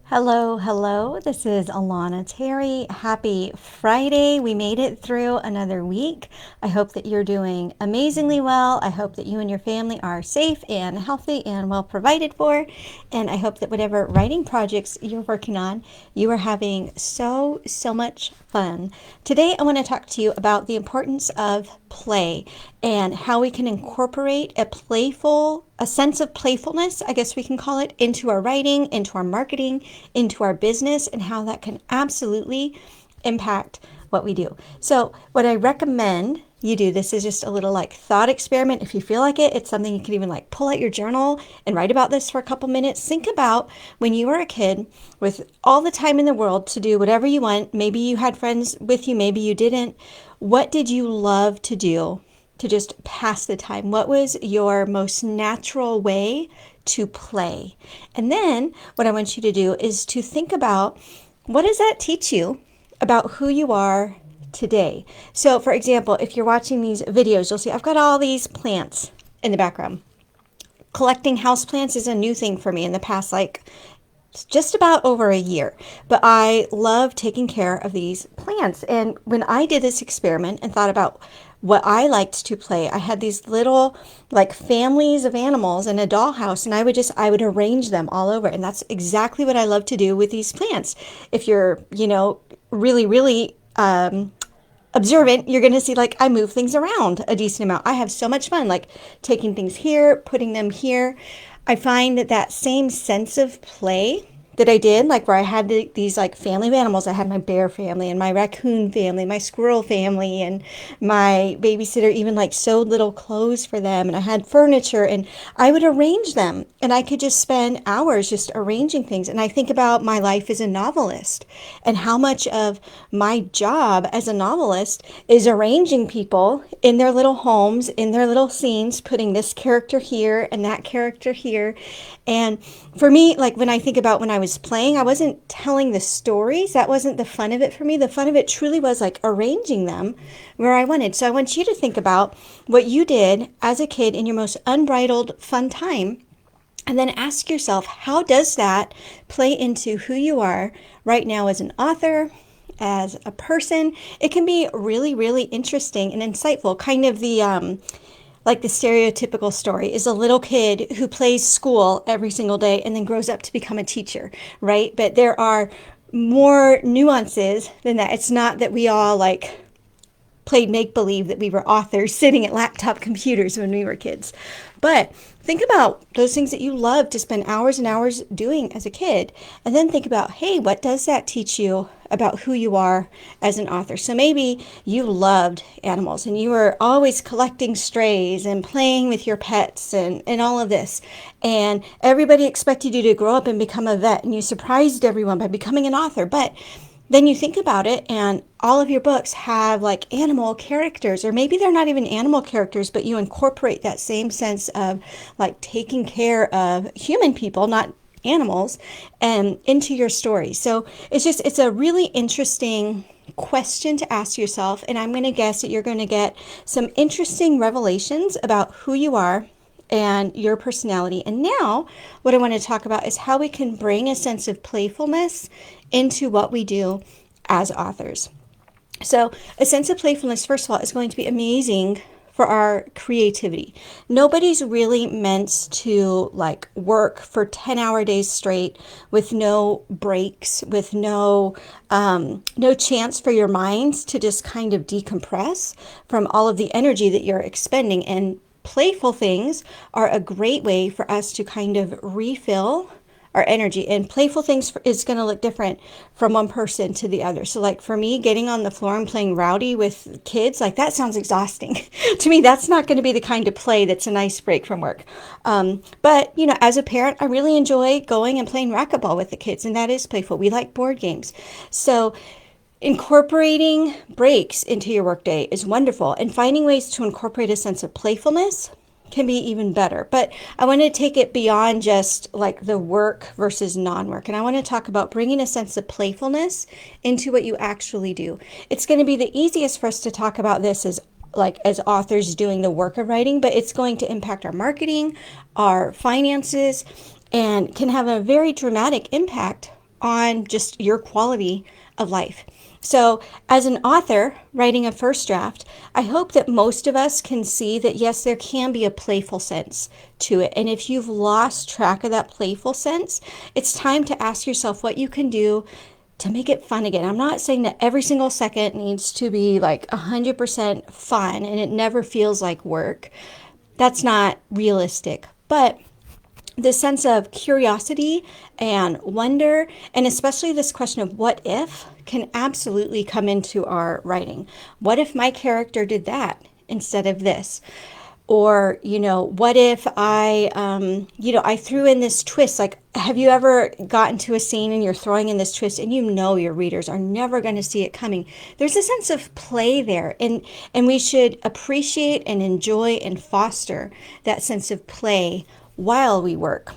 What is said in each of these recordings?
Hello, hello. This is Alana Terry. Happy Friday. We made it through another week. I hope that you're doing amazingly well. I hope that you and your family are safe and healthy and well provided for. And I hope that whatever writing projects you're working on, you are having so much fun. Today, I want to talk to you about the importance of play and how we can incorporate a sense of playfulness, I guess we can call it, into our writing, into our marketing, into our business, and how that can absolutely impact what we do. So, what I recommend you do, this is just a little like thought experiment. If you feel like it, it's something you can even like pull out your journal and write about this for a couple minutes. Think about when you were a kid with all the time in the world to do whatever you want. Maybe you had friends with you, maybe you didn't. What did you love to do to just pass the time? What was your most natural way to play? And then what I want you to do is to think about, what does that teach you about who you are today? So for example, if you're watching these videos, you'll see I've got all these plants in the background. Collecting houseplants is a new thing for me in the past, like just about over a year, but I love taking care of these plants. And when I did this experiment and thought about what I liked to play, I had these little like families of animals in a dollhouse, and I would arrange them all over. And that's exactly what I love to do with these plants. If you're, really observant, you're going to see like I move things around a decent amount. I have so much fun, like taking things here, putting them here. I find that that same sense of play that I did, like where I had these like family of animals. I had my bear family and my raccoon family, my squirrel family, and my babysitter even like sewed little clothes for them. And I had furniture, and I would arrange them, and I could just spend hours just arranging things. And I think about my life as a novelist and how much of my job as a novelist is arranging people in their little homes, in their little scenes, putting this character here and that character here. And for me, like when I think about when I was playing, I wasn't telling the stories. That wasn't the fun of it for me. The fun of it truly was like arranging them where I wanted. So I want you to think about what you did as a kid in your most unbridled fun time. And then ask yourself, how does that play into who you are right now as an author, as a person? It can be really interesting and insightful. Kind of like the stereotypical story is a little kid who plays school every single day and then grows up to become a teacher, right? But there are more nuances than that. It's not that we all like played make believe that we were authors sitting at laptop computers when we were kids. But think about those things that you love to spend hours and hours doing as a kid. And then think about, hey, what does that teach you about who you are as an author? So maybe you loved animals and you were always collecting strays and playing with your pets and all of this. And everybody expected you to grow up and become a vet, and you surprised everyone by becoming an author. But then you think about it, and all of your books have like animal characters, or maybe they're not even animal characters, but you incorporate that same sense of like taking care of human people, not animals, and into your story. So it's a really interesting question to ask yourself. And I'm going to guess that you're going to get some interesting revelations about who you are and your personality. And now, what I want to talk about is how we can bring a sense of playfulness into what we do as authors. So, a sense of playfulness, first of all, is going to be amazing for our creativity. Nobody's really meant to like work for 10-hour days straight with no breaks, with no chance for your minds to just kind of decompress from all of the energy that you're expending. And playful things are a great way for us to kind of refill our energy. And playful things is going to look different from one person to the other. So like for me, getting on the floor and playing rowdy with kids, like that sounds exhausting. To me, that's not going to be the kind of play that's a nice break from work. But as a parent, I really enjoy going and playing racquetball with the kids, and that is playful. We like board games. So incorporating breaks into your workday is wonderful, and finding ways to incorporate a sense of playfulness can be even better. But I want to take it beyond just like the work versus non-work. And I want to talk about bringing a sense of playfulness into what you actually do. It's going to be the easiest for us to talk about this as authors doing the work of writing, but it's going to impact our marketing, our finances, and can have a very dramatic impact on just your quality of life. So, as an author writing a first draft, I hope that most of us can see that yes, there can be a playful sense to it. And if you've lost track of that playful sense, it's time to ask yourself what you can do to make it fun again. I'm not saying that every single second needs to be like 100% fun and it never feels like work. That's not realistic. But the sense of curiosity and wonder, and especially this question of what if, can absolutely come into our writing. What if my character did that instead of this? Or, what if I threw in this twist? Like, have you ever gotten to a scene and you're throwing in this twist and your readers are never going to see it coming? There's a sense of play there, and we should appreciate and enjoy and foster that sense of play while we work.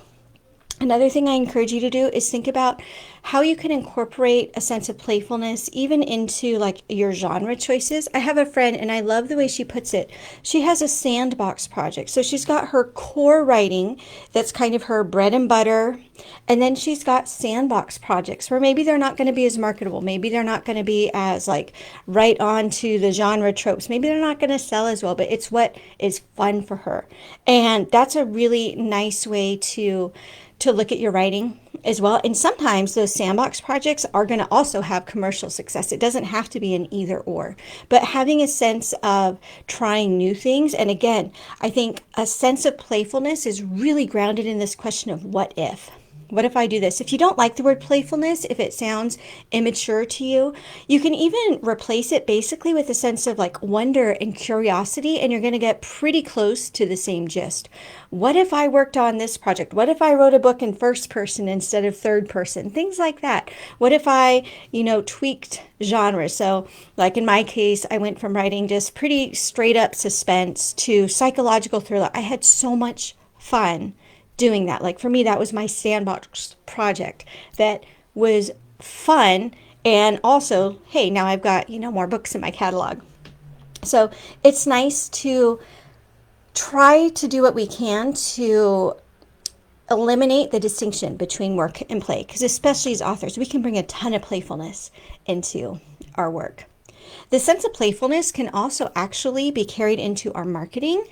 Another thing I encourage you to do is think about how you can incorporate a sense of playfulness even into like your genre choices. I have a friend and I love the way she puts it. She has a sandbox project. So she's got her core writing that's kind of her bread and butter. And then she's got sandbox projects where maybe they're not going to be as marketable. Maybe they're not going to be as like right on to the genre tropes. Maybe they're not going to sell as well, but it's what is fun for her. And that's a really nice way to look at your writing as well. And sometimes those sandbox projects are going to also have commercial success. It doesn't have to be an either or, but having a sense of trying new things. And again, I think a sense of playfulness is really grounded in this question of what if. What if I do this? If you don't like the word playfulness, if it sounds immature to you, you can even replace it basically with a sense of like wonder and curiosity, and you're going to get pretty close to the same gist. What if I worked on this project? What if I wrote a book in first person instead of third person? Things like that. What if I, tweaked genres? So, like in my case, I went from writing just pretty straight up suspense to psychological thriller. I had so much fun doing that. Like for me, that was my sandbox project that was fun. And also, hey, now I've got, more books in my catalog. So it's nice to try to do what we can to eliminate the distinction between work and play, because especially as authors, we can bring a ton of playfulness into our work. The sense of playfulness can also actually be carried into our marketing,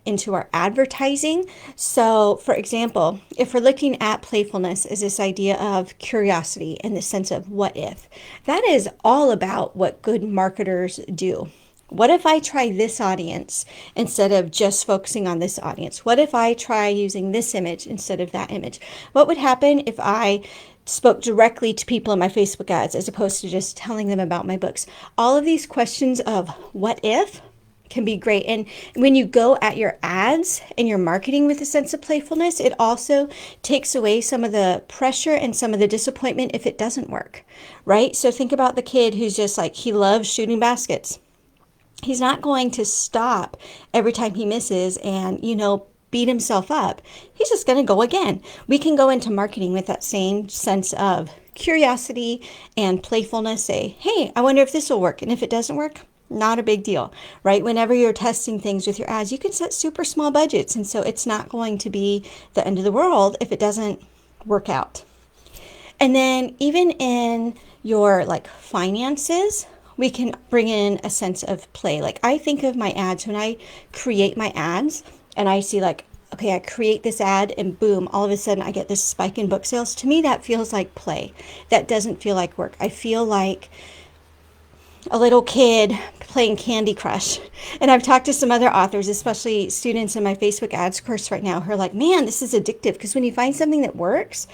into our advertising. So, for example, if we're looking at playfulness as this idea of curiosity and the sense of what if, that is all about what good marketers do. What if I try this audience instead of just focusing on this audience? What if I try using this image instead of that image? What would happen if I spoke directly to people in my Facebook ads as opposed to just telling them about my books? All of these questions of what if can be great. And when you go at your ads and your marketing with a sense of playfulness, it also takes away some of the pressure and some of the disappointment if it doesn't work, right? So think about the kid who's just like, he loves shooting baskets. He's not going to stop every time he misses and, beat himself up. He's just going to go again. We can go into marketing with that same sense of curiosity and playfulness. Say, hey, I wonder if this will work. And if it doesn't work, not a big deal, right? Whenever you're testing things with your ads, you can set super small budgets. And so it's not going to be the end of the world if it doesn't work out. And then even in your like finances, we can bring in a sense of play. Like I think of my ads when I create my ads and I see like, okay, I create this ad and boom, all of a sudden I get this spike in book sales. To me, that feels like play. That doesn't feel like work. I feel like a little kid playing Candy Crush. And I've talked to some other authors, especially students in my Facebook ads course right now, who are like, man, this is addictive. Because when you find something that works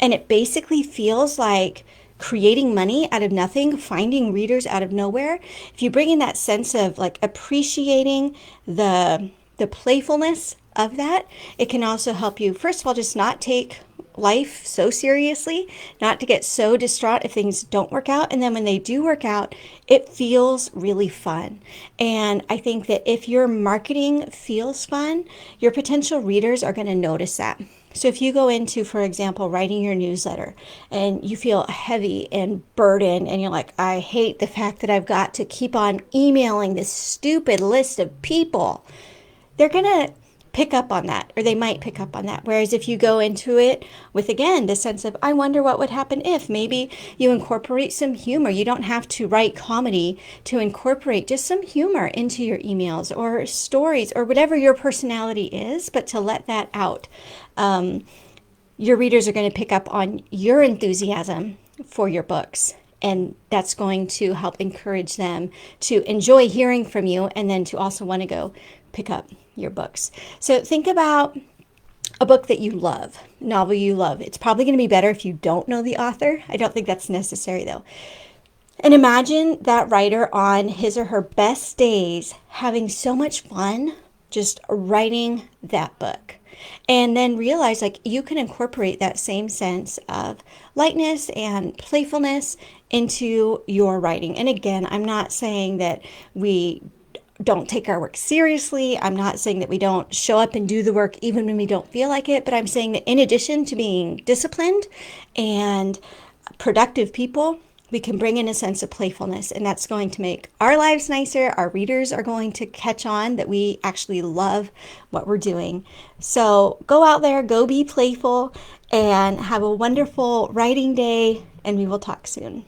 and it basically feels like creating money out of nothing, finding readers out of nowhere, if you bring in that sense of like appreciating the playfulness of that, it can also help you, first of all, just not take life so seriously, not to get so distraught if things don't work out. And then when they do work out, it feels really fun. And I think that if your marketing feels fun, your potential readers are going to notice that. So if you go into, for example, writing your newsletter and you feel heavy and burdened and you're like, I hate the fact that I've got to keep on emailing this stupid list of people, they're going to pick up on that, or they might pick up on that. Whereas if you go into it with, again, the sense of, I wonder what would happen if, maybe you incorporate some humor. You don't have to write comedy to incorporate just some humor into your emails or stories or whatever your personality is, but to let that out. Your readers are going to pick up on your enthusiasm for your books. And that's going to help encourage them to enjoy hearing from you and then to also want to go pick up your books. So think about a book that you love, a novel you love. It's probably going to be better if you don't know the author. I don't think that's necessary though. And imagine that writer on his or her best days having so much fun just writing that book. And then realize like you can incorporate that same sense of lightness and playfulness into your writing. And again, I'm not saying that we don't take our work seriously. I'm not saying that we don't show up and do the work even when we don't feel like it, but I'm saying that in addition to being disciplined and productive people, we can bring in a sense of playfulness, and that's going to make our lives nicer. Our readers are going to catch on that we actually love what we're doing. So go out there, go be playful, and have a wonderful writing day, and we will talk soon.